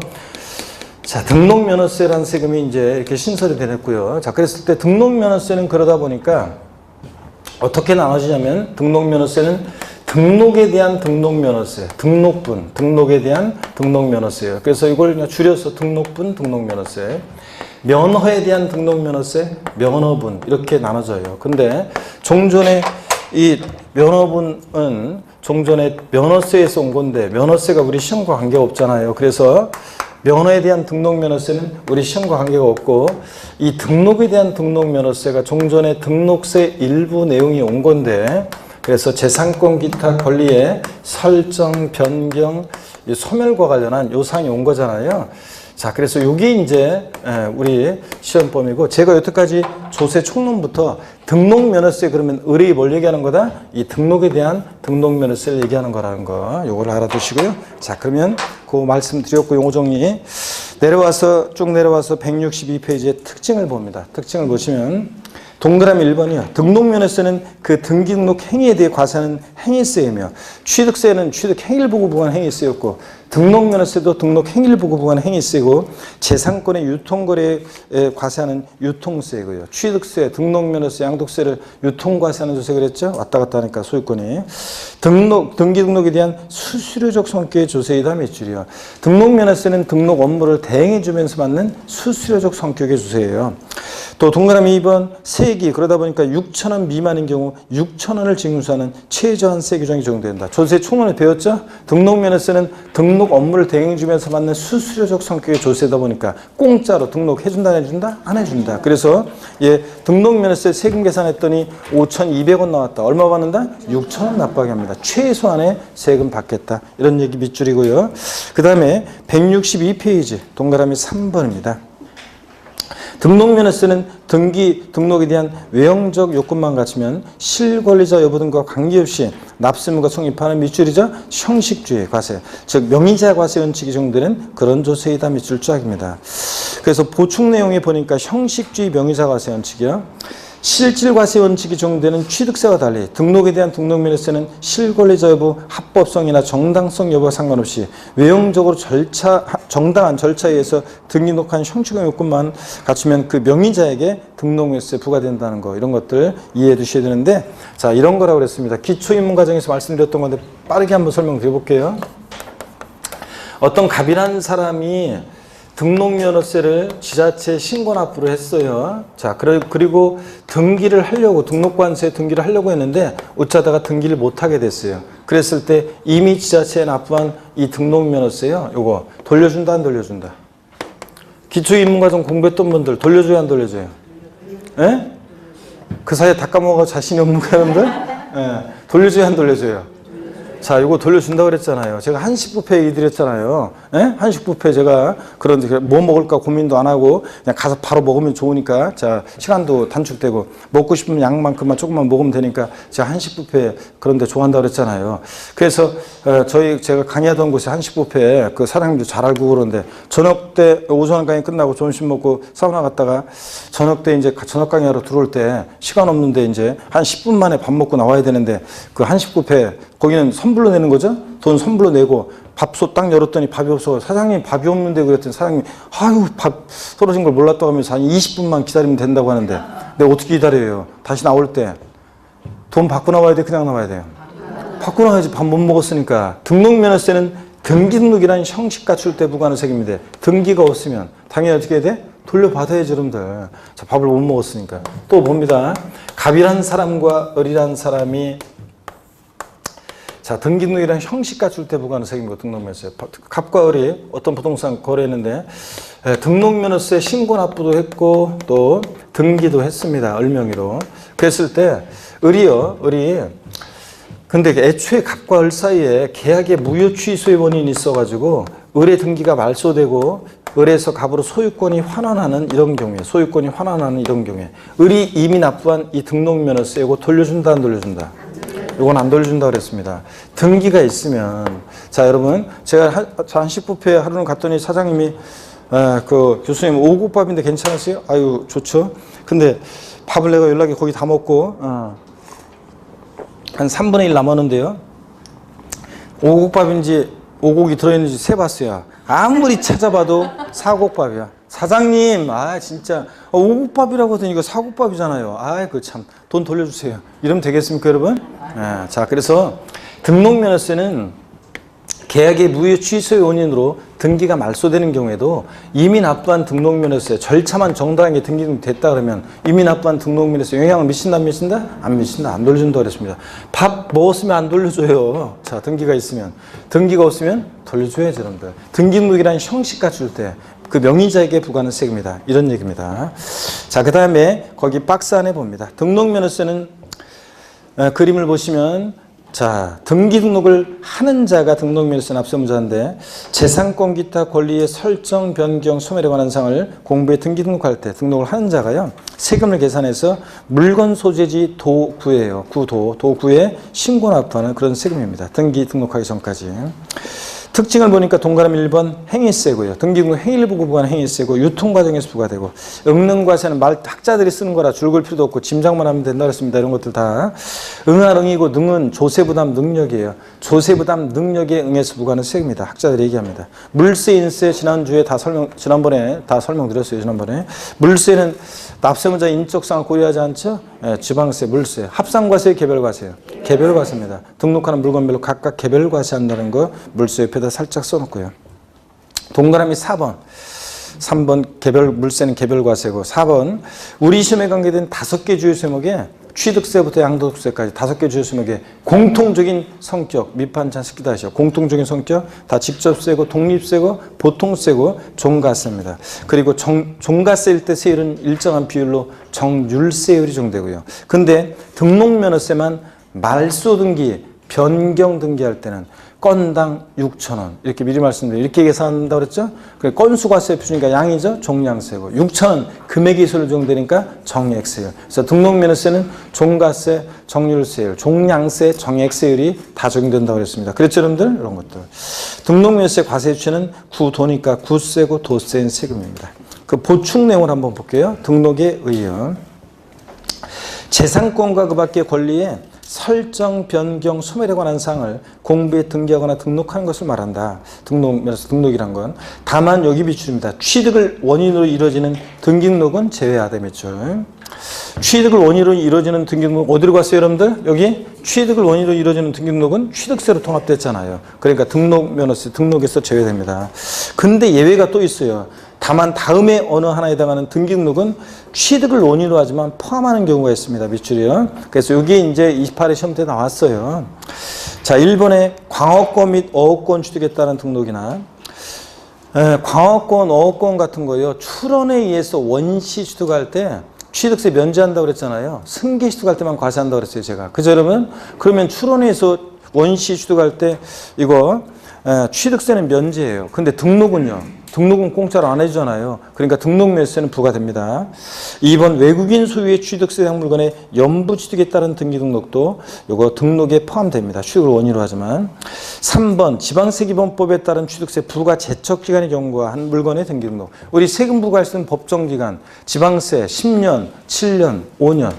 자, 등록 면허세라는 세금이 이제 이렇게 신설이 되었고요. 자, 그랬을 때 등록 면허세는 그러다 보니까 어떻게 나눠지냐면 등록 면허세는 등록에 대한 등록 면허세, 등록분, 등록에 대한 등록 면허세예요. 그래서 이걸 그냥 줄여서 등록분, 등록 면허세, 면허에 대한 등록 면허세, 면허분 이렇게 나눠져요. 근데 종전에 이 면허분은 종전에 면허세에서 온 건데 면허세가 우리 시험과 관계가 없잖아요. 그래서 면허에 대한 등록 면허세는 우리 시험과 관계가 없고 이 등록에 대한 등록 면허세가 종전에 등록세 일부 내용이 온 건데 그래서 재산권 기타 권리의 설정, 변경, 소멸과 관련한 요상이 온 거잖아요. 자, 그래서 이게 이제 우리 시험범위고 제가 여태까지 조세 총론부터 등록 면허세 그러면 의뢰이 뭘 얘기하는 거다? 이 등록에 대한 등록 면허세를 얘기하는 거라는 거 요걸 알아두시고요. 자, 그러면 그 말씀드렸고 용어 정리 내려와서 쭉 내려와서 162페이지의 특징을 봅니다. 특징을 보시면 동그라미 1번이요. 등록면허세는 그 등기등록 행위에 대해 과세하는 행위세이며 취득세는 취득 행위를 보고 부과한 행위세였고 등록면허세도 등록 행위를 보고 부과한 행위세고 재산권의 유통거래에 과세하는 유통세고요. 취득세, 등록면허세, 양도세를 유통과세하는 조세 그랬죠? 왔다 갔다 하니까 소유권이. 등기등록에 대한 수수료적 성격의 조세이다 몇 줄이요. 등록면허세는 등록 업무를 대행해 주면서 받는 수수료적 성격의 조세예요. 또 동그라미 2번 세기 그러다 보니까 6,000원 미만인 경우 6,000원을 징수하는 최저한세 규정이 적용된다. 조세 총론에 배웠죠? 등록면허세는 등록 업무를 대행해 주면서 받는 수수료적 성격의 조세다 보니까 공짜로 등록해준다 안 해준다? 안 해준다. 그래서 등록면허세 세금 계산했더니 5,200원 나왔다. 얼마 받는다? 6,000원 납부하게 합니다. 최소한의 세금 받겠다. 이런 얘기 밑줄이고요. 그 다음에 162페이지 동그라미 3번입니다. 등록면허세는 등록에 대한 외형적 요건만 갖추면 실권리자 여부 등과 관계없이 납세무가 성립하는 밑줄이죠. 형식주의 과세, 즉 명의자 과세 원칙이 적용되는 그런 조세이다 밑줄 쫙입니다. 그래서 보충 내용에 보니까 형식주의 명의자 과세 원칙이요. 실질 과세 원칙이 적용되는 취득세와 달리 등록에 대한 등록면허세는 실권리자 여부, 합법성이나 정당성 여부와 상관없이 외형적으로 정당한 절차에 의해서 등기록한 형식적 요건만 갖추면 그 명의자에게 등록면허세 부과된다는 거 이런 것들 이해해 두셔야 되는데 자 이런 거라고 그랬습니다. 기초입문과정에서 말씀드렸던 건데 빠르게 한번 설명드려 볼게요. 어떤 갑이라는 사람이 등록면허세를 지자체에 신고 납부를 했어요. 자, 그리고 등기를 하려고, 등록관세에 등기를 하려고 했는데, 어쩌다가 등기를 못하게 됐어요. 그랬을 때 이미 지자체에 납부한 이 등록면허세요. 요거 돌려준다, 안 돌려준다? 기초입문과정 공부했던 분들 돌려줘요, 안 돌려줘요? 예? 그 사이에 다 까먹어 자신이 없는 사람들? 예. 돌려줘요, 안 돌려줘요? 자, 이거 돌려준다고 그랬잖아요. 제가 한식뷔페 얘기 드렸잖아요. 예? 한식뷔페 제가 그런데 뭐 먹을까 고민도 안 하고 그냥 가서 바로 먹으면 좋으니까 자, 시간도 단축되고 먹고 싶으면 양만큼만 조금만 먹으면 되니까 제가 한식뷔페 그런데 좋아한다고 그랬잖아요. 그래서 제가 강의하던 곳에 한식뷔페 그 사장님도 잘 알고 그러는데 저녁 때 오전 강의 끝나고 점심 먹고 사우나 갔다가 저녁 때 이제 저녁 강의하러 들어올 때 시간 없는데 이제 한 10분 만에 밥 먹고 나와야 되는데 그 한식뷔페 거기는 선불로 내는 거죠? 돈 선불로 내고 밥솥 딱 열었더니 밥이 없어. 사장님 밥이 없는데 그랬더니 사장님이 아유 밥 떨어진 걸 몰랐다고 하면서 한 20분만 기다리면 된다고 하는데 내가 어떻게 기다려요? 다시 나올 때 돈 받고 나와야 돼? 그냥 나와야 돼요? 받고 나와야지. 밥 못 먹었으니까. 등록면허세는 등기등록이라는 형식 갖출 때 부과하는 세금인데 등기가 없으면 당연히 어떻게 해야 돼? 돌려받아야지 여러분들. 자, 밥을 못 먹었으니까. 또 봅니다. 갑이란 사람과 을이란 사람이 자, 등기등록이란 형식 갖출 때 부과하는 세금이고 등록면허세. 갑과 을이 어떤 부동산 거래했는데 등록면허세 신고 납부도 했고 또 등기도 했습니다. 을 명의로. 그랬을 때 을이 근데 애초에 갑과 을 사이에 계약의 무효 취소의 원인이 있어가지고 을의 등기가 말소되고 을에서 갑으로 소유권이 환원하는 이런 경우에 을이 이미 납부한 이 등록면허세 이거 돌려준다 안 돌려준다? 이건 안 돌려준다 그랬습니다. 등기가 있으면 자 여러분 제가 한 10부페 하루는 갔더니 사장님이 그 교수님 오곡밥인데 괜찮으세요? 아유 좋죠. 근데 밥을 내가 연락이 거의 다 먹고 한 3분의 1 남았는데요. 오곡밥인지 오곡이 들어있는지 세봤어요. 아무리 찾아봐도 사곡밥이야. 사장님, 진짜 오곡밥이라고 하더니 이거 사곡밥이잖아요. 그 참 돈 돌려주세요. 이러면 되겠습니까, 여러분? 자, 그래서 등록면허세는 계약의 무효 취소의 원인으로 등기가 말소되는 경우에도 이미 납부한 등록면허세 절차만 정당하게 등기됐다 그러면 이미 납부한 등록면허세 영향을 미친다 안 미친다? 안 미친다. 안 돌려준다 그랬습니다. 밥 먹었으면 안 돌려줘요. 자, 등기가 있으면. 등기가 없으면 돌려줘야죠, 여러분들. 등기등록이라는 형식 갖출 때 그 명의자에게 부과하는 세금이다. 이런 얘기입니다. 자, 그 다음에 거기 박스 안에 봅니다. 등록면허세는 그림을 보시면 자, 등기 등록을 하는 자가 등록면허세 납세무자인데 재산권 기타 권리의 설정, 변경, 소멸에 관한 사항을 공부에 등기 등록할 때 등록을 하는 자가요. 세금을 계산해서 물건 소재지 도구예요. 도구에 신고 납부하는 그런 세금입니다. 등기 등록하기 전까지. 특징을 보니까 동그라미 1번 행위세고요. 등기등록 행위를 보고 부과하는 행위세고 유통 과정에서 부과되고 응능과세는 학자들이 쓰는 거라 줄 걸 필요도 없고 짐작만 하면 된다 그랬습니다. 이런 것들 다 응할응이고 능은 조세부담 능력이에요. 조세부담 능력에 응해서 부과하는 세금입니다. 학자들이 얘기합니다. 물세, 인세 지난번에 다 설명드렸어요. 지난번에 물세는 납세무자 인적사항을 고려하지 않죠. 지방세, 물세, 합산과세, 개별과세요. 개별과세입니다. 등록하는 물건별로 각각 개별과세한다는 거 물세 옆에다 살짝 써놓고요. 동그라미 4번. 3번 물세는 개별과세고 4번 우리 시험에 관계된 5개 주요 세목에 취득세부터 양도세까지 5개 주요 세목에 공통적인 성격 밑반찬 시키다 하시오. 공통적인 성격 다 직접세고 독립세고 보통세고 종가세입니다. 그리고 종가세일 때 세율은 일정한 비율로 정률세율이 정되고요. 근데 등록면허세만 말소 등기 변경 등기할 때는 건당 6,000원 이렇게 미리 말씀드려요. 이렇게 계산한다고 그랬죠? 건수과세 표준이니까 양이죠? 종량세고 6,000원 금액이 적용되니까 정액세율. 그래서 등록면허세는 종가세, 정률세율, 종량세, 정액세율이 다 적용된다고 그랬습니다. 그랬죠 여러분들? 이런 것들. 등록면허세 과세 유치는 구도니까 구세고 도세인 세금입니다. 그 보충 내용을 한번 볼게요. 등록에 의해 재산권과 그 밖의 권리에 설정, 변경, 소멸에 관한 사항을 공부에 등기하거나 등록하는 것을 말한다. 등록이란 건 다만 여기 비출입니다. 취득을 원인으로 이루어지는 등기등록은 제외하다 밑줄. 취득을 원인으로 이루어지는 등기등록 어디로 갔어요 여러분들? 여기 취득을 원인으로 이루어지는 등기등록은 취득세로 통합됐잖아요. 그러니까 등록면허세 등록에서 제외됩니다. 근데 예외가 또 있어요. 다만 다음에 어느 하나에 해당하는 등기등록은 취득을 원인으로 하지만 포함하는 경우가 있습니다. 밑줄이요. 그래서 여기 이제 28회 시험 때 나왔어요. 자, 1번에 광어권 및 어업권 취득에 따른 등록이나 광어권, 어업권 같은 거요. 출원에 의해서 원시 취득할 때 취득세 면제한다고 그랬잖아요. 승계 취득할 때만 과세한다고 그랬어요, 제가. 그죠, 여러분? 그러면 출원에 의해서 원시 취득할 때 이거 취득세는 면제예요. 근데 등록은요. 등록은 공짜로 안 해주잖아요. 그러니까 등록면허세는 부과됩니다. 2번 외국인 소유의 취득세상 물건의 연부 취득에 따른 등기등록도 이거 등록에 포함됩니다. 취득을 원인으로 하지만 3번 지방세기본법에 따른 취득세 부과 제척기간이 경과한 물건의 등기등록. 우리 세금 부과할 수 있는 법정기간 지방세 10년, 7년, 5년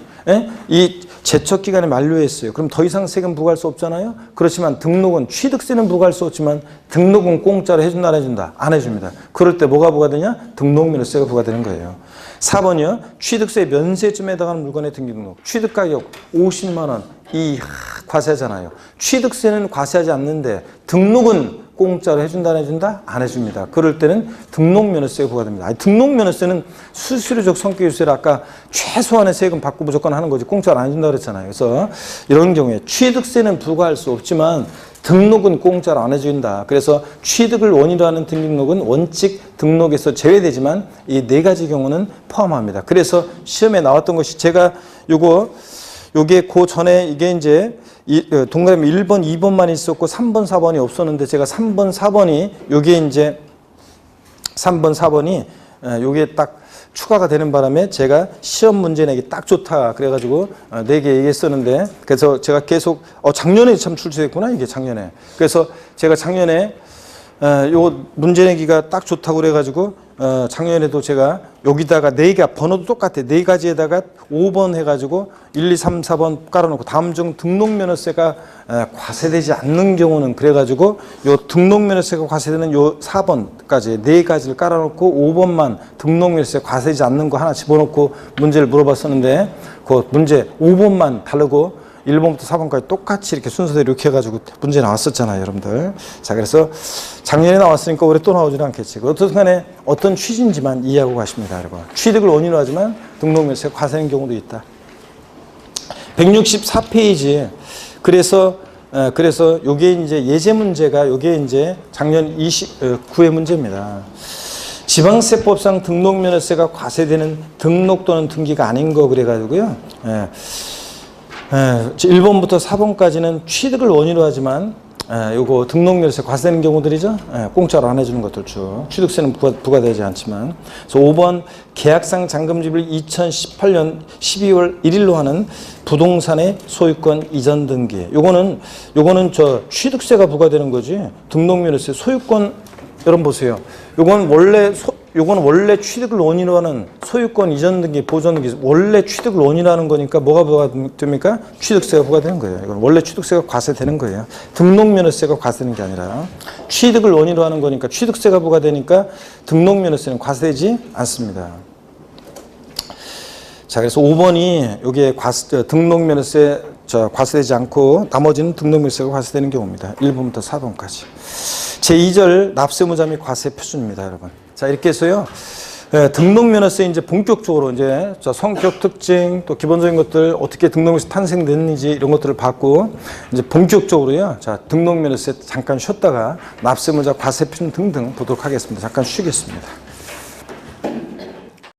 이 제척기간이 만료했어요. 그럼 더 이상 세금 부과할 수 없잖아요. 그렇지만 등록은 취득세는 부과할 수 없지만 등록은 공짜로 해준다 안 해준다? 안 해줍니다. 그럴 때 뭐가 부과되냐? 등록면허세가 부과되는 거예요. 4번이요. 취득세 면세점에 해당하는 물건의 등기등록. 취득가격 50만 원. 이 과세하잖아요. 취득세는 과세하지 않는데 등록은 공짜로 해준다 안 해준다? 안 해줍니다. 그럴 때는 등록면허세가 부과됩니다. 아니, 등록면허세는 수수료적 성격유세를 아까 최소한의 세금 받고 무조건 하는 거지 공짜로 안 해준다 그랬잖아요. 그래서 이런 경우에 취득세는 부과할 수 없지만 등록은 공짜로 안 해준다. 그래서 취득을 원인으로 하는 등록은 원칙 등록에서 제외되지만 이 네 가지 경우는 포함합니다. 그래서 시험에 나왔던 것이 제가 요게 그 전에 이게 이제 동그라미 1번, 2번만 있었고 3번, 4번이 없었는데 제가 3번, 4번이 요게 이제 3번, 4번이 요게 딱 추가가 되는 바람에 제가 시험 문제 내기 딱 좋다 그래가지고 4개 얘기했었는데 그래서 제가 계속 작년에 참 출제했구나 이게 작년에 그래서 제가 작년에 요 문제 내기가 딱 좋다고 그래가지고 작년에도 제가 여기다가 4개 번호도 똑같아 4가지에다가 5번 해가지고 1, 2, 3, 4번 깔아놓고 다음 중 등록면허세가 과세되지 않는 경우는 그래가지고 요 등록면허세가 과세되는 요 4번까지 4가지를 깔아놓고 5번만 등록면허세 과세되지 않는 거 하나 집어넣고 문제를 물어봤었는데 그 문제 5번만 다르고 1번부터 4번까지 똑같이 이렇게 순서대로 이렇게 해가지고 문제 나왔었잖아요, 여러분들. 자, 그래서 작년에 나왔으니까 올해 또 나오지는 않겠지. 어떤 간에 어떤 취지인지만 이해하고 가십니다, 여러분. 취득을 원인으로 하지만 등록면허세 과세하는 경우도 있다. 164페이지. 그래서 요게 이제 예제 문제가 요게 이제 작년 29회 문제입니다. 지방세법상 등록면허세가 과세되는 등록 또는 등기가 아닌 거 그래가지고요. 1번부터 4번까지는 취득을 원인으로 하지만 요거 등록면허세 과세되는 경우들이죠. 공짜로 안 해주는 것들 쭉. 취득세는 부과되지 않지만. 그래서 5번 계약상 잔금지불 2018년 12월 1일로 하는 부동산의 소유권 이전 등기. 요거는 저 취득세가 부과되는 거지. 등록면허세 소유권 여러분 보세요. 요건 원래 취득을 원인으로 하는 소유권 이전 등기, 보존 등기, 원래 취득을 원인으로 하는 거니까 뭐가 부과됩니까? 취득세가 부과되는 거예요. 이건 원래 취득세가 과세되는 거예요. 등록면허세가 과세되는 게 아니라 취득을 원인으로 하는 거니까 취득세가 부과되니까 등록면허세는 과세되지 않습니다. 자, 그래서 5번이 여기에 등록면허세 과세되지 않고 나머지는 등록면허세가 과세되는 경우입니다. 1번부터 4번까지. 제2절 납세무자 및 과세 표준입니다, 여러분. 자, 이렇게 해서요. 등록면허세 이제 본격적으로 이제 성격 특징 또 기본적인 것들 어떻게 등록면허세 탄생됐는지 이런 것들을 받고 이제 본격적으로요. 자, 등록면허세 잠깐 쉬었다가 납세무자 과세 표준 등등 보도록 하겠습니다. 잠깐 쉬겠습니다.